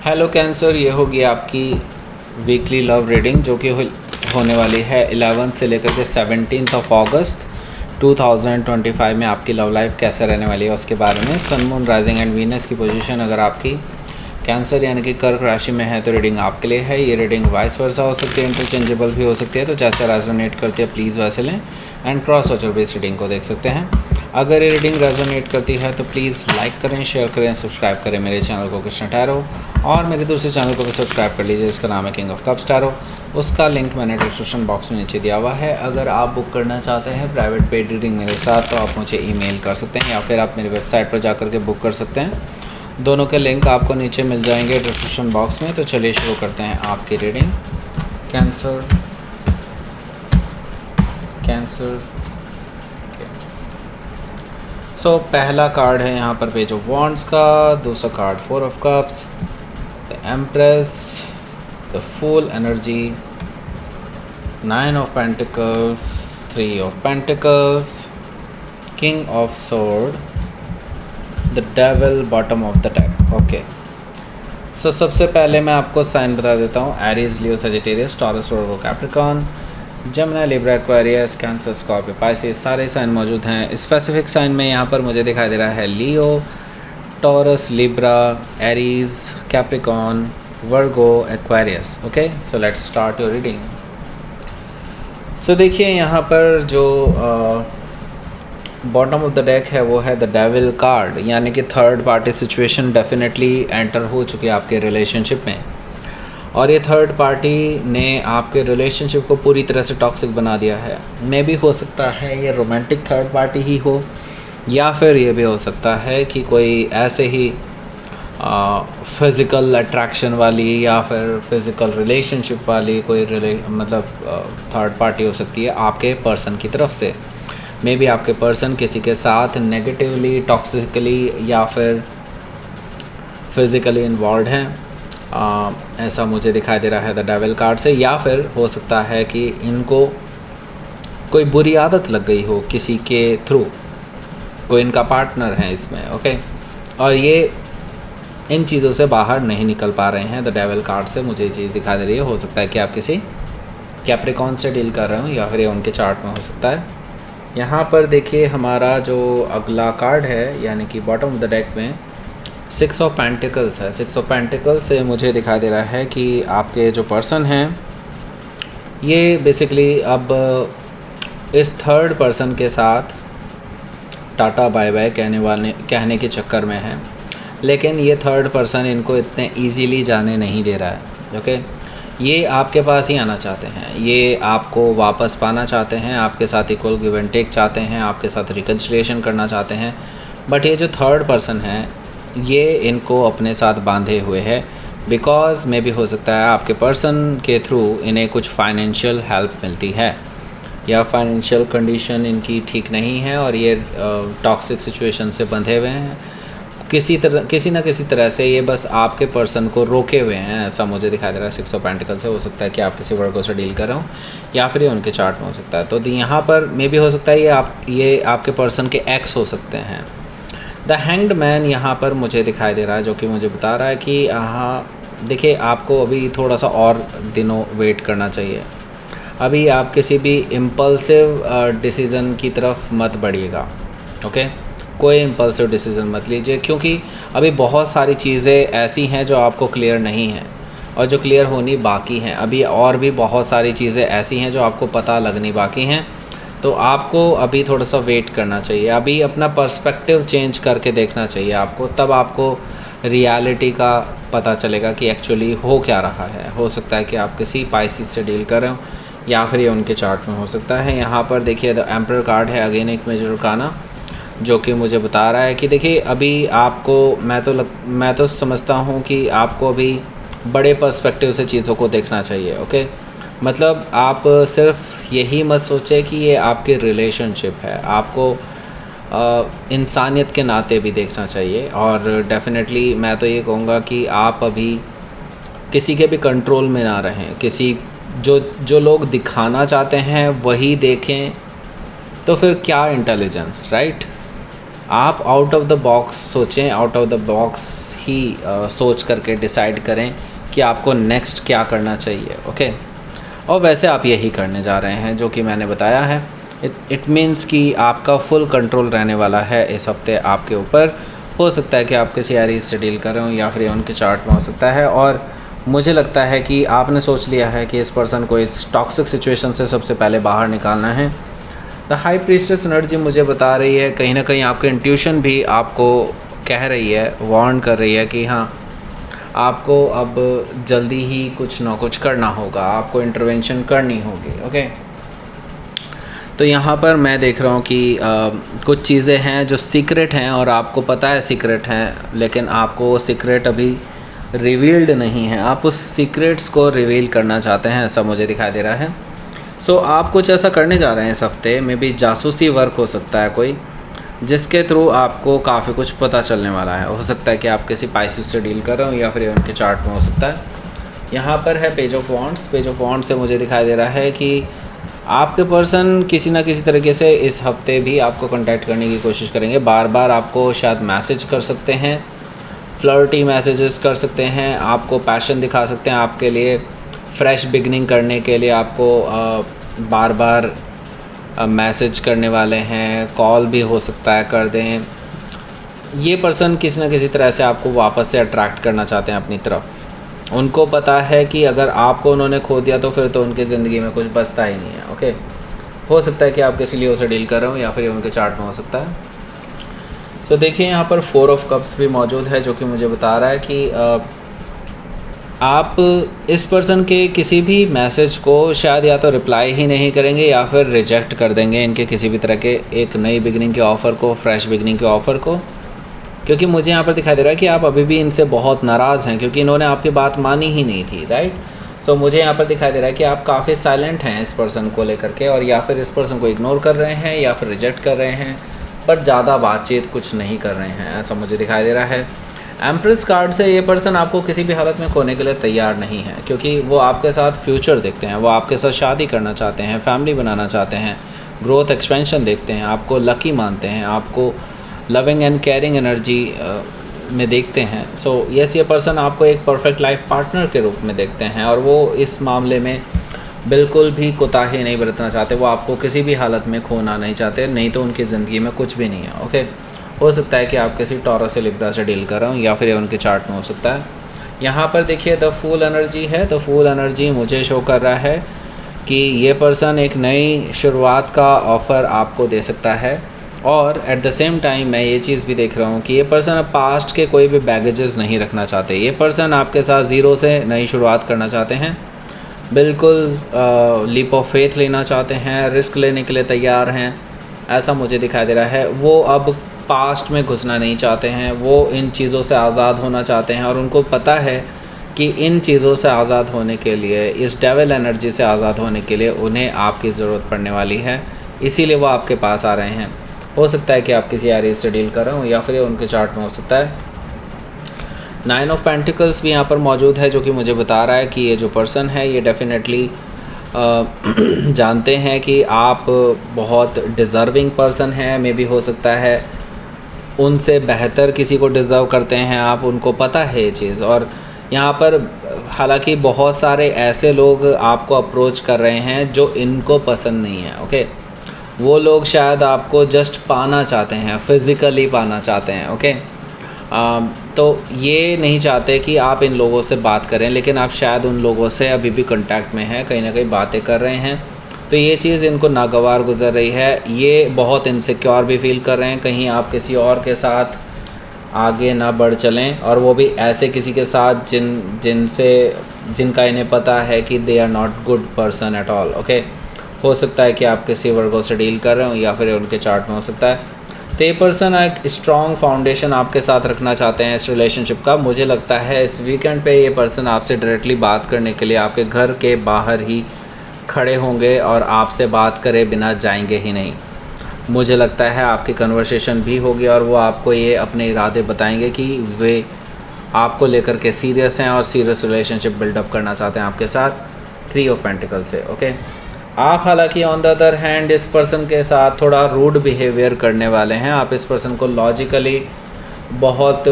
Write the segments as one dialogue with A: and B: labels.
A: Hello cancer, ये होगी आपकी वीकली लव रीडिंग जो कि होने वाली है 11 से लेकर के 17 अगस्त 2025 में। आपकी लव लाइफ कैसे रहने वाली है उसके बारे में। Sun moon rising and Venus की पोजीशन अगर आपकी कैंसर यानी कि कर्क राशि में है तो रीडिंग आपके लिए है। ये रीडिंग वाइस वर्सा हो सकती है, इंटरचेंजेबल भी हो सकती है, तो जैसे रेजोनेट करती है प्लीज़ वैसे लें and cross watcher based reading को देख सकते हैं। अगर ये रीडिंग रेजोनेट करती है तो प्लीज़ लाइक करें, शेयर करें, सब्सक्राइब करें मेरे चैनल को कृष्ण टैरो, और मेरे दूसरे चैनल को भी सब्सक्राइब कर लीजिए जिसका नाम है किंग ऑफ कप्स टैरो। उसका लिंक मैंने डिस्क्रिप्शन बॉक्स में नीचे दिया हुआ है। अगर आप बुक करना चाहते हैं प्राइवेट पेड रीडिंग मेरे साथ तो आप मुझे ईमेल कर सकते हैं या फिर आप मेरी वेबसाइट पर जाकर के बुक कर सकते हैं। दोनों के लिंक आपको नीचे मिल जाएंगे डिस्क्रिप्शन बॉक्स में। तो चलिए शुरू करते हैं आपकी रीडिंग। कैंसर सो पहला कार्ड है यहाँ पर पेज ऑफ वॉन्ड्स का, दूसरा card 4 of cups, the empress, the fool energy, 9 of pentacles, 3 of pentacles, king of sword, the devil, bottom of the deck. Okay, so सबसे पहले मैं आपको साइन बता देता हूँ। Aries, Leo, Sagittarius, Taurus, Virgo, Capricorn, Jamuna, Libra, Aquarius, Cancer, Scorpio, Pisces, सारे sign मौजूद हैं। स्पेसिफिक साइन में यहाँ पर मुझे दिखाई दे रहा है Leo, Taurus, Libra, Aries, Capricorn, Virgo, Aquarius. Okay, so let's start your reading. So देखिए यहाँ पर जो बॉटम ऑफ द डेक है वो है द डेविल कार्ड, यानी कि third party situation definitely enter हो चुकी है आपके रिलेशनशिप में, और ये थर्ड पार्टी ने आपके रिलेशनशिप को पूरी तरह से टॉक्सिक बना दिया है। मे भी हो सकता है ये रोमांटिक थर्ड पार्टी ही हो, या फिर ये भी हो सकता है कि कोई ऐसे ही फिज़िकल अट्रैक्शन वाली या फिर फिज़िकल रिलेशनशिप वाली कोई थर्ड पार्टी हो सकती है आपके पर्सन की तरफ से। मे बी आपके पर्सन किसी के साथ नेगेटिवली, टॉक्सिकली या फिर फिज़िकली इन्वॉल्व हैं, ऐसा मुझे दिखाई दे रहा है द डेविल कार्ड से। या फिर हो सकता है कि इनको कोई बुरी आदत लग गई हो किसी के थ्रू, कोई इनका पार्टनर है इसमें। ओके, और ये इन चीज़ों से बाहर नहीं निकल पा रहे हैं द डेविल कार्ड से, मुझे ये चीज़ दिखाई दे रही है। हो सकता है कि आप किसी कैप्रिकॉर्न से डील कर रहे हो या फिर ये उनके चार्ट में हो सकता है। यहाँ पर देखिए हमारा जो अगला कार्ड है यानी कि बॉटम ऑफ द डेक में 6 ऑफ पेंटिकल्स है। 6 ऑफ पेंटिकल्स से मुझे दिखाई दे रहा है कि आपके जो पर्सन हैं ये बेसिकली अब इस थर्ड पर्सन के साथ टाटा बाय बाय कहने के चक्कर में है, लेकिन ये थर्ड पर्सन इनको इतने इजीली जाने नहीं दे रहा है। ओके, ये आपके पास ही आना चाहते हैं, ये आपको वापस पाना चाहते हैं, आपके साथ इक्वल गिव एंड टेक चाहते हैं, आपके साथ रिकन्सिलिएशन करना चाहते हैं। बट ये जो थर्ड पर्सन है ये इनको अपने साथ बांधे हुए है, बिकॉज़ मे भी हो सकता है आपके पर्सन के थ्रू इन्हें कुछ फाइनेंशियल हेल्प मिलती है या फाइनेंशियल कंडीशन इनकी ठीक नहीं है और ये टॉक्सिक सिचुएशन से बंधे हुए हैं किसी ना किसी तरह से। ये बस आपके पर्सन को रोके हुए हैं, ऐसा मुझे दिखाई दे रहा है 6 ऑफ पेंटिकल्स से। हो सकता है कि आप किसी वर्गो से डील कर रहे हो या फिर ये उनके चार्ट में हो सकता है। तो यहाँ पर मे भी हो सकता है ये आपके पर्सन के एक्स हो सकते हैं। द हैंग्ड मैन यहाँ पर मुझे दिखाई दे रहा है, जो कि मुझे बता रहा है कि हाँ देखिए आपको अभी थोड़ा सा और दिनों वेट करना चाहिए। अभी आप किसी भी इम्पल्सिव डिसीज़न की तरफ मत बढ़िएगा। ओके, कोई इम्पल्सिव डिसीज़न मत लीजिए, क्योंकि अभी बहुत सारी चीज़ें ऐसी हैं जो आपको क्लियर नहीं हैं और जो क्लियर होनी बाकी हैं। अभी और भी बहुत सारी चीज़ें ऐसी हैं जो आपको पता लगनी बाकी हैं, तो आपको अभी थोड़ा सा वेट करना चाहिए। अभी अपना पर्सपेक्टिव चेंज करके देखना चाहिए आपको, तब आपको रियलिटी का पता चलेगा कि एक्चुअली हो क्या रहा है। हो सकता है कि आप किसी पाइसेस से डील कर रहे हो या फिर ये उनके चार्ट में हो सकता है। यहाँ पर देखिए द एम्परर कार्ड है, अगेन एक मेजर अरकाना, जो कि मुझे बता रहा है कि देखिए अभी आपको मैं तो समझता हूँ कि आपको अभी बड़े पर्सपेक्टिव से चीज़ों को देखना चाहिए। ओके, मतलब आप सिर्फ यही मत सोचें कि ये आपकी रिलेशनशिप है, आपको इंसानियत के नाते भी देखना चाहिए। और डेफिनेटली मैं तो ये कहूँगा कि आप अभी किसी के भी कंट्रोल में ना रहें। किसी जो लोग दिखाना चाहते हैं वही देखें, तो फिर क्या इंटेलिजेंस, राइट? आप आउट ऑफ द बॉक्स सोचें, आउट ऑफ द बॉक्स ही सोच करके डिसाइड करें कि आपको नेक्स्ट क्या करना चाहिए। ओके, और वैसे आप यही करने जा रहे हैं जो कि मैंने बताया है। इट मीन्स कि आपका फुल कंट्रोल रहने वाला है इस हफ्ते आपके ऊपर। हो सकता है कि आप किसी एरीज से डील कर रहे हो या फिर उनके चार्ट में हो सकता है, और मुझे लगता है कि आपने सोच लिया है कि इस पर्सन को इस टॉक्सिक सिचुएशन से सबसे पहले बाहर निकालना है। द हाई प्रीस्टेस एनर्जी मुझे बता रही है, कहीं ना कहीं आपके इंट्यूशन भी आपको कह रही है, वार्न कर रही है कि हाँ, आपको अब जल्दी ही कुछ ना कुछ करना होगा, आपको इंटरवेंशन करनी होगी। ओके, तो यहाँ पर मैं देख रहा हूँ कि कुछ चीज़ें हैं जो सीक्रेट हैं और आपको पता है सीक्रेट हैं, लेकिन आपको वो सीक्रेट अभी रिवील्ड नहीं है। आप उस सीक्रेट्स को रिवील करना चाहते हैं, ऐसा मुझे दिखाई दे रहा है। सो आप कुछ ऐसा करने जा रहे हैं इस हफ्ते में भी, जासूसी वर्क हो सकता है कोई, जिसके थ्रू आपको काफ़ी कुछ पता चलने वाला है। हो सकता है कि आप किसी पाइसिस से डील कर रहे हो या फिर उनके चार्ट में हो सकता है। यहाँ पर है page of wands. Page of wands से मुझे दिखाई दे रहा है कि आपके पर्सन किसी ना किसी तरीके से इस हफ्ते भी आपको कांटेक्ट करने की कोशिश करेंगे। बार बार आपको शायद मैसेज कर सकते हैं, फ्लर्टी मैसेजेस कर सकते हैं, आपको पैशन दिखा सकते हैं, आपके लिए फ्रेश बिगनिंग करने के लिए आपको बार बार मैसेज करने वाले हैं, कॉल भी हो सकता है कर दें। ये पर्सन किसी न किसी तरह से आपको वापस से अट्रैक्ट करना चाहते हैं अपनी तरफ। उनको पता है कि अगर आपको उन्होंने खो दिया तो फिर तो उनकी ज़िंदगी में कुछ बचता ही नहीं है। ओके, हो सकता है कि आप किसी लियो से डील कर रहे हो या फिर उनके चार्ट में हो सकता है। सो देखिए यहाँ पर 4 ऑफ कप्स भी मौजूद है, जो कि मुझे बता रहा है कि आप इस पर्सन के किसी भी मैसेज को शायद या तो रिप्लाई ही नहीं करेंगे या फिर रिजेक्ट कर देंगे, इनके किसी भी तरह के एक नई बिगनिंग के ऑफ़र को, फ्रेश बिगनिंग के ऑफ़र को। क्योंकि मुझे यहाँ पर दिखाई दे रहा है कि आप अभी भी इनसे बहुत नाराज़ हैं, क्योंकि इन्होंने आपकी बात मानी ही नहीं थी, राइट। सो मुझे यहाँ पर दिखाई दे रहा है कि आप काफ़ी साइलेंट हैं इस पर्सन को लेकर के, और या फिर इस पर्सन को इग्नोर कर रहे हैं या फिर रिजेक्ट कर रहे हैं, पर ज़्यादा बातचीत कुछ नहीं कर रहे हैं, ऐसा मुझे दिखाई दे रहा है। एम्प्रेस कार्ड से ये पर्सन आपको किसी भी हालत में खोने के लिए तैयार नहीं है, क्योंकि वो आपके साथ फ्यूचर देखते हैं, वो आपके साथ शादी करना चाहते हैं, फैमिली बनाना चाहते हैं, ग्रोथ एक्सपेंशन देखते हैं, आपको लकी मानते हैं, आपको लविंग एंड केयरिंग एनर्जी में देखते हैं। सो यस, ये पर्सन आपको एक परफेक्ट लाइफ पार्टनर के रूप में देखते हैं, और वो इस मामले में बिल्कुल भी कोताही नहीं बरतना चाहते। वो आपको किसी भी हालत में खोना नहीं चाहते, नहीं तो उनकी ज़िंदगी में कुछ भी नहीं है। ओके, हो सकता है कि आप किसी टॉरस या लिब्रा से डील कर रहे हो या फिर उनके चार्ट में हो सकता है। यहाँ पर देखिए द फूल एनर्जी है। द फूल एनर्जी मुझे शो कर रहा है कि ये पर्सन एक नई शुरुआत का ऑफ़र आपको दे सकता है, और एट द सेम टाइम मैं ये चीज़ भी देख रहा हूँ कि ये पर्सन अब पास्ट के कोई भी बैगेजेस नहीं रखना चाहते। ये पर्सन आपके साथ ज़ीरो से नई शुरुआत करना चाहते हैं, बिल्कुल लीप ऑफ फेथ लेना चाहते हैं, रिस्क लेने के लिए तैयार हैं, ऐसा मुझे दिखाई दे रहा है। वो अब पास्ट में घुसना नहीं चाहते हैं, वो इन चीज़ों से आज़ाद होना चाहते हैं, और उनको पता है कि इन चीज़ों से आज़ाद होने के लिए, इस डेविल एनर्जी से आज़ाद होने के लिए उन्हें आपकी ज़रूरत पड़ने वाली है, इसीलिए वो आपके पास आ रहे हैं। हो सकता है कि आप किसी एरीज से डील कर रहे हो या फिर उनके चार्ट में हो सकता है। 9 ऑफ पेंटिकल्स भी यहाँ पर मौजूद है, जो कि मुझे बता रहा है कि ये जो पर्सन है ये डेफिनेटली जानते हैं कि आप बहुत डिज़र्विंग पर्सन हैं। मे भी हो सकता है उनसे बेहतर किसी को डिज़र्व करते हैं आप, उनको पता है ये चीज़। और यहाँ पर हालांकि बहुत सारे ऐसे लोग आपको अप्रोच कर रहे हैं जो इनको पसंद नहीं है। ओके, वो लोग शायद आपको जस्ट पाना चाहते हैं, फिज़िकली पाना चाहते हैं। ओके, तो ये नहीं चाहते कि आप इन लोगों से बात करें, लेकिन आप शायद उन लोगों से अभी भी कांटेक्ट में हैं, कहीं ना कहीं बातें कर रहे हैं। तो ये चीज़ इनको नागवार गुजर रही है, ये बहुत इनसिक्योर भी फील कर रहे हैं, कहीं आप किसी और के साथ आगे ना बढ़ चलें, और वो भी ऐसे किसी के साथ जिनका इन्हें पता है कि they are not good person at all. Okay, हो सकता है कि आप किसी वर्गों से डील कर रहे हो या फिर उनके चार्ट में हो सकता है। तो ये पर्सन एक स्ट्रॉन्ग फाउंडेशन आपके साथ रखना चाहते हैं इस रिलेशनशिप का। मुझे लगता है इस वीकेंड पे ये पर्सन आपसे डायरेक्टली बात करने के लिए आपके घर के बाहर ही खड़े होंगे और आपसे बात करे बिना जाएंगे ही नहीं। मुझे लगता है आपकी कन्वर्सेशन भी होगी और वो आपको ये अपने इरादे बताएंगे कि वे आपको लेकर के सीरियस हैं और सीरियस रिलेशनशिप बिल्डअप करना चाहते हैं आपके साथ। 3 ऑफ पेंटिकल से। ओके, आप हालांकि ऑन द अदर हैंड इस पर्सन के साथ थोड़ा रूड बिहेवियर करने वाले हैं। आप इस पर्सन को लॉजिकली बहुत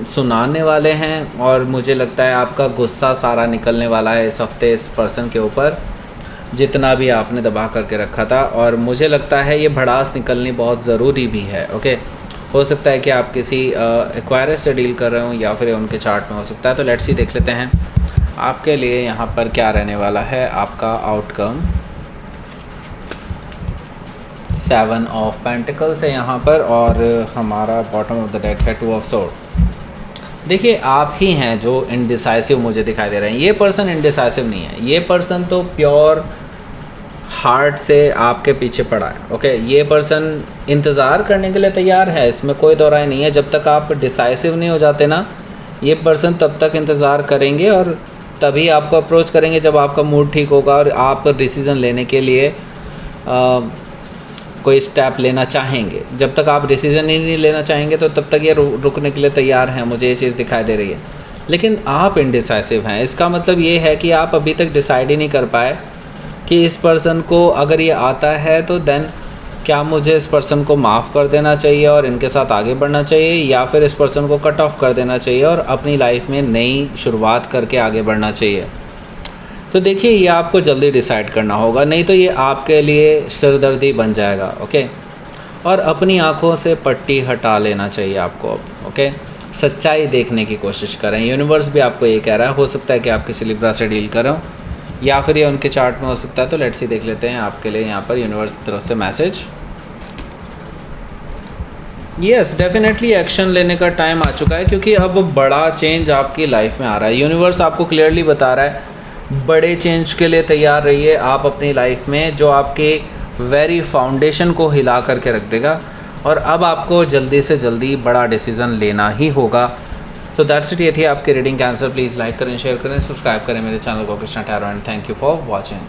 A: सुनाने वाले हैं और मुझे लगता है आपका गुस्सा सारा निकलने वाला है इस हफ्ते इस पर्सन के ऊपर, जितना भी आपने दबा करके रखा था। और मुझे लगता है ये भड़ास निकलनी बहुत ज़रूरी भी है। ओके, हो सकता है कि आप किसी एक्वायरस से डील कर रहे हो या फिर उनके चार्ट में हो सकता है। तो लेट्स सी देख लेते हैं आपके लिए यहाँ पर क्या रहने वाला है आपका आउटकम। 7 ऑफ पेंटिकल्स है यहाँ पर और हमारा बॉटम ऑफ द डेक है 2 ऑफ सोर्ड। देखिए, आप ही हैं जो इनडिसाइसिव मुझे दिखाई दे रहे हैं। ये पर्सन इनडिसाइसिव नहीं है, ये पर्सन तो प्योर हार्ट से आपके पीछे पड़ा है। ओके, ये पर्सन इंतज़ार करने के लिए तैयार है, इसमें कोई दो राय नहीं है। जब तक आप डिसाइसिव नहीं हो जाते ना, ये पर्सन तब तक इंतज़ार करेंगे और तभी आपको अप्रोच करेंगे जब आपका मूड ठीक होगा और आप डिसीज़न लेने के लिए कोई स्टेप लेना चाहेंगे। जब तक आप डिसीज़न ही नहीं लेना चाहेंगे तो तब तक ये रुकने के लिए तैयार हैं, मुझे ये चीज़ दिखाई दे रही है। लेकिन आप इनडिसाइसिव हैं, इसका मतलब ये है कि आप अभी तक डिसाइड ही नहीं कर पाए कि इस पर्सन को अगर ये आता है तो देन क्या मुझे इस पर्सन को माफ़ कर देना चाहिए और इनके साथ आगे बढ़ना चाहिए, या फिर इस पर्सन को कट ऑफ कर देना चाहिए और अपनी लाइफ में नई शुरुआत करके आगे बढ़ना चाहिए। तो देखिए, ये आपको जल्दी डिसाइड करना होगा, नहीं तो ये आपके लिए सिरदर्दी बन जाएगा। ओके, और अपनी आँखों से पट्टी हटा लेना चाहिए आपको अब। ओके, सच्चाई देखने की कोशिश करें। यूनिवर्स भी आपको ये कह रहा है। हो सकता है कि आप किसी लिब्रा से डील करें या फिर ये उनके चार्ट में हो सकता है। तो लेट्स सी देख लेते हैं आपके लिए यहाँ पर यूनिवर्स की तरफ से मैसेज। यस, डेफिनेटली एक्शन लेने का टाइम आ चुका है, क्योंकि अब बड़ा चेंज आपकी लाइफ में आ रहा है। यूनिवर्स आपको क्लियरली बता रहा है बड़े चेंज के लिए तैयार रहिए आप अपनी लाइफ में, जो आपके वेरी फाउंडेशन को हिला करके रख देगा। और अब आपको जल्दी से जल्दी बड़ा डिसीज़न लेना ही होगा। So that's it. ये थी आपकी रीडिंग। कैंसर प्लीज़ लाइक करें, शेयर करें, सब्सक्राइब करें मेरे चैनल को Krishna tarot and thank you for watching.